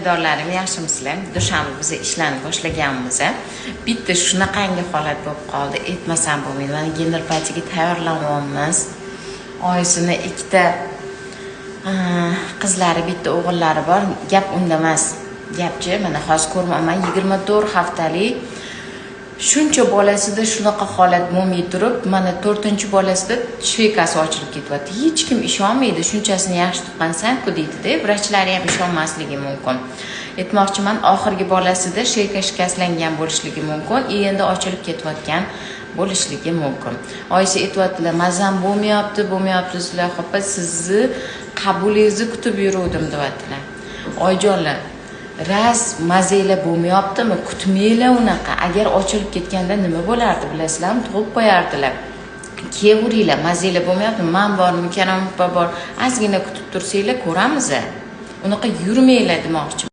Xaridorlarim yaxshimisizlar? Dushanba biz ishlarni boshlaganmiz. Bitta shunaqangi holat bo'lib qoldi. Aytmasam bo'lmaydi. Mana gender partiyaga tayyorlanyapmiz. Oyisini ikkita qizlari, bitta o'g'illari bor. Gap unda emas. Gapchi, mana hozir ko'rmayman 24 haftalik shuncha bolasida shunaqa holat bo'lmay turib, mana 4-bolasida shveykasi ochilib ketyapti. Hech kim ishonmaydi. Shunchasini yaxshi tuqqansan-ku deydi-da, vrachlari ham ishonmasligi mumkin. Aytmoqchiman, oxirgi bolasida shveyka shikastlangan bo'lishligi mumkin, endi ochilib ketayotgan bo'lishligi mumkin. Oyisi aytibdilar, "Mazam bo'lmayapti, sizlar xo'pa, sizni qabulingizni kutib yuruvdim" deyaptilar. Oyjonlar, raz mazanglar bo'lmayaptimi? Kutmanglar unaqa. Agar ochilib ketganda nima bo'lardi bilasizlarmi? Tug'ib qo'yardilar. Kevuringlar, mazanglar bo'lmayaptimi? Men bormi, Karam opa bor. Ozgina kutib tursanglar ko'ramiz. Unaqa yurmanglar demoqchi.